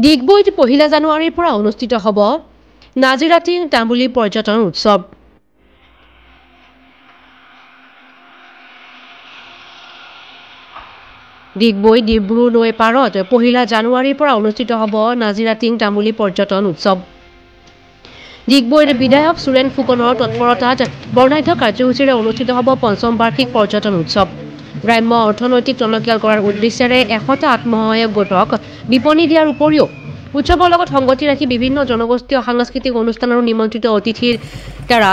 ডিগবৈত 1 জানুৱাৰীৰ পৰা অনুষ্ঠিত হ'ব নাজিৰা টিং তামুলী পৰ্যটন উৎসৱ। ডিগবৈ ডিব্ৰু নৈ পাৰত 1 জানুৱাৰীৰ পৰা অনুষ্ঠিত হ'ব নাজিৰা টিং তামুলী পৰ্যটন উৎসৱ। ডিগবৈৰ বিধায়ক সুৰেন ফুকনৰ তৎপৰতাত বৰ্ণাঢ্য কাৰ্যসূচীৰে অনুষ্ঠিত হ'ব পঞ্চম বাৰ্ষিক পৰ্যটন উৎসৱ। গ্ৰাম্য অৰ্থনৈতিক টনকিয়াল কৰাৰ উদ্দেশ্যেৰে 100টা আত্মসহায়ক গোটক বিপণী দিয়াৰ উপৰিও উৎসৱৰ লগত সংগতি ৰাখি বিভিন্ন জনগোষ্ঠীয় সাংস্কৃতিক অনুষ্ঠান আৰু নিমন্ত্ৰিত অতিথিৰ দ্বাৰা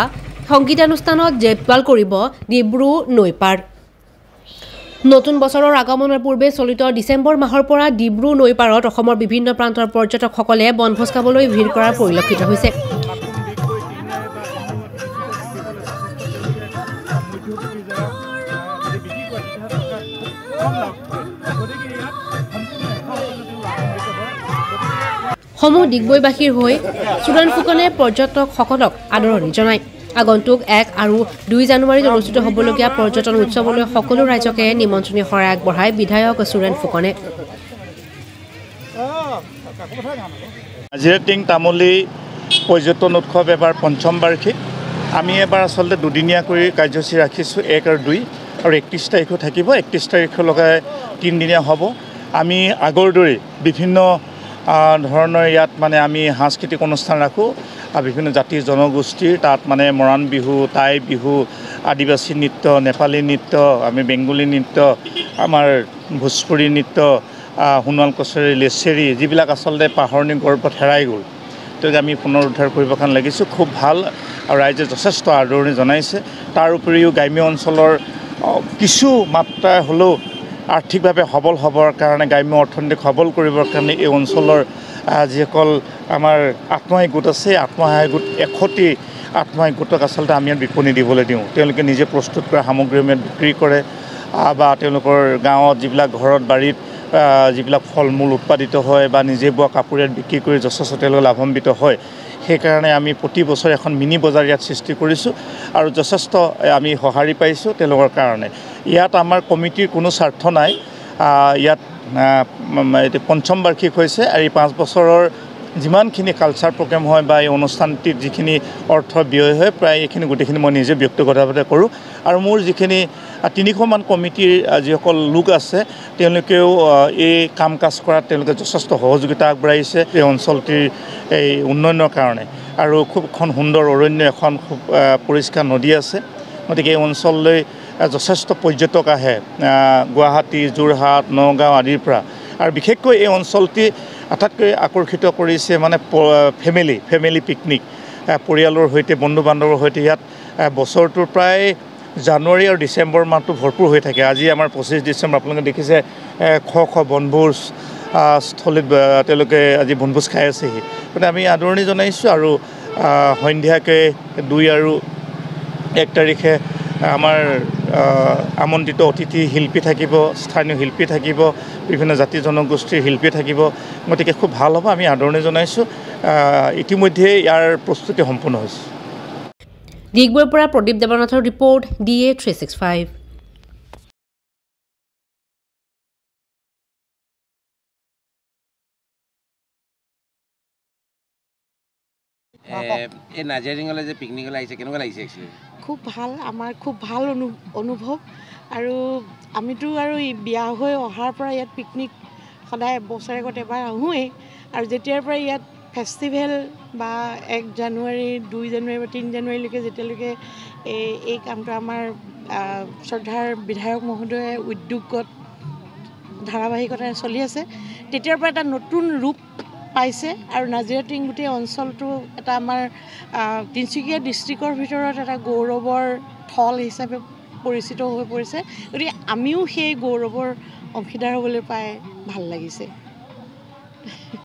সংগীতানুষ্ঠানত জেপবাল কৰিব ডিব্ৰু নৈ পাৰ। নতুন বছৰৰ আগমনৰ পূৰ্বে চলিত ডিচেম্বৰ মাহৰ পৰা ডিব্ৰু নৈ পাৰত অসমৰ বিভিন্ন প্ৰান্তৰ পৰ্যটকসকলে বনভোজ খাবলৈ ভিৰ কৰাৰ পৰিলক্ষিত হৈছে। সমূহ ডিগবৈবাসীৰ হৈ সুৰেন ফুকনে পৰ্যটকসকলক আদৰণি জনায়। আগন্তুক 1 আৰু 2 জানুৱাৰীত অনুষ্ঠিত হ'বলগীয়া পৰ্যটন উৎসৱলৈ সকলো ৰাইজকে নিমন্ত্ৰণী শৰাই আগবঢ়ায় বিধায়ক সুৰেন ফুকনে। নাজিৰা টিং তামুলী পৰ্যটন উৎসৱ এবাৰ পঞ্চম বাৰ্ষিক। আমি এবাৰ আচলতে দুদিনীয়াকৈ কাৰ্যসূচী ৰাখিছোঁ, 1 আৰু 2 আৰু 31 তাৰিখো থাকিব। 31 তাৰিখলৈকে 3 দিনীয়া হ'ব। আমি আগৰ দৰে বিভিন্ন ধৰণৰ ইয়াত মানে আমি সাংস্কৃতিক অনুষ্ঠান ৰাখোঁ। বিভিন্ন জাতি জনগোষ্ঠীৰ তাত মানে মৰাণ বিহু, টাই বিহু, আদিবাসী নৃত্য, নেপালী নৃত্য, আমি বেংগলী নৃত্য, আমাৰ ভোজপুৰী নৃত্য, সোণোৱাল কছাৰী, লেচেৰী, যিবিলাক আচলতে পাহৰণি গৰ্ভত হেৰাই গ'ল, তেওঁলোকে আমি পুনৰুদ্ধাৰ কৰিবৰ কাৰণে লাগিছোঁ। খুব ভাল আৰু ৰাইজে যথেষ্ট আদৰণি জনাইছে। তাৰ উপৰিও গ্ৰাম্য অঞ্চলৰ কিছু মাত্ৰা হ'লেও আৰ্থিকভাৱে সবল হ'বৰ কাৰণে, গ্ৰাম্য অৰ্থনীতিক সবল কৰিবৰ কাৰণে এই অঞ্চলৰ যিসকল আমাৰ আত্মসহায়ক গোট আছে, আত্মসহায়ক গোট 100টি আত্মসহায়ক গোটক আচলতে আমি ইয়াত বিপণী দিবলৈ দিওঁ। তেওঁলোকে নিজে প্ৰস্তুত কৰা সামগ্ৰী আমি বিক্ৰী কৰে বা তেওঁলোকৰ গাঁৱত যিবিলাক ঘৰত বাৰীত যিবিলাক ফল মূল উৎপাদিত হয় বা নিজে বোৱা কাপোৰ ইয়াত বিক্ৰী কৰি যথেষ্ট তেওঁলোকে লাভান্বিত হয়। সেইকাৰণে আমি প্ৰতি বছৰে এখন মিনি বজাৰ ইয়াত সৃষ্টি কৰিছোঁ আৰু যথেষ্ট আমি সঁহাৰি পাইছোঁ তেওঁলোকৰ কাৰণে। ইয়াত আমাৰ কমিটিৰ কোনো স্বাৰ্থ নাই। ইয়াত পঞ্চম বাৰ্ষিক হৈছে আৰু এই 5 বছৰৰ যিমানখিনি কালচাৰ প্ৰগ্ৰেম হয় বা এই অনুষ্ঠানটিত যিখিনি অৰ্থ ব্যয় হয়, প্ৰায় এইখিনি গোটেইখিনি মই নিজে ব্যক্তিগতভাৱে কৰোঁ। আৰু মোৰ যিখিনি 300মান কমিটিৰ যিসকল লোক আছে, তেওঁলোকেও এই কাম কাজ কৰাত তেওঁলোকে যথেষ্ট সহযোগিতা আগবঢ়াইছে এই অঞ্চলটিৰ এই উন্নয়নৰ কাৰণে। আৰু খুব এখন সুন্দৰ অৰণ্য, এখন খুব পৰিষ্কাৰ নদী আছে। গতিকে এই অঞ্চললৈ যথেষ্ট পৰ্যটক আহে গুৱাহাটী, যোৰহাট, নগাঁও আদিৰ পৰা। আৰু বিশেষকৈ এই অঞ্চলটি আটাইতকৈ আকৰ্ষিত কৰিছে মানে ফেমিলি পিকনিক, পৰিয়ালৰ সৈতে, বন্ধু বান্ধৱৰ সৈতে ইয়াত বছৰটোৰ প্ৰায় জানুৱাৰী আৰু ডিচেম্বৰ মাহটো ভৰপূৰ হৈ থাকে। আজি আমাৰ 25 ডিচেম্বৰ, আপোনালোকে দেখিছে বনভোজ স্থলীত তেওঁলোকে আজি বনভোজ খাই আছেহি। গতিকে আমি আদৰণি জনাইছোঁ। আৰু সন্ধিয়াকৈ 2 আৰু 1 তাৰিখে আমাৰ আমন্ত্ৰিত অতিথি শিল্পী থাকিব, স্থানীয় শিল্পী থাকিব, বিভিন্ন জাতি জনগোষ্ঠীৰ শিল্পী থাকিব। গতিকে খুব ভাল হ'ব, আমি আদৰণি জনাইছোঁ। ইতিমধ্যে ইয়াৰ প্ৰস্তুতি সম্পূৰ্ণ হৈছে। ডিগবৈৰ পৰা প্ৰদীপ দেৱনাথৰ ৰিপৰ্ট, DA 365। এই নাজিৰা টিঙলৈ যে পিকনিকলৈ আহিছে, কেনেকুৱা লাগিছে এক্সুৱেলি? খুব ভাল, আমাৰ খুব ভাল অনুভৱ। আৰু আমিতো আৰু বিয়া হৈ অহাৰ পৰা ইয়াত পিকনিক সদায় বছৰেকত এবাৰ আহোঁৱেই। আৰু যেতিয়াৰ পৰা ইয়াত ফেষ্টিভেল বা 1 জানুৱাৰী, 2 জানুৱাৰী বা 3 জানুৱাৰীলৈকে যেতিয়ালৈকে এই কামটো আমাৰ শ্ৰদ্ধাৰ বিধায়ক মহোদয়ে উদ্যোগত ধাৰাবাহিকতাৰে চলি আছে, তেতিয়াৰ পৰা এটা নতুন ৰূপ পাইছে। আৰু নাজিৰা টিং গোটেই অঞ্চলটো এটা আমাৰ তিনিচুকীয়া ডিষ্ট্ৰিক্টৰ ভিতৰত এটা গৌৰৱৰ থল হিচাপে পৰিচিত হৈ পৰিছে। গতিকে আমিও সেই গৌৰৱৰ অংশীদাৰ হ'বলৈ পাই ভাল লাগিছে।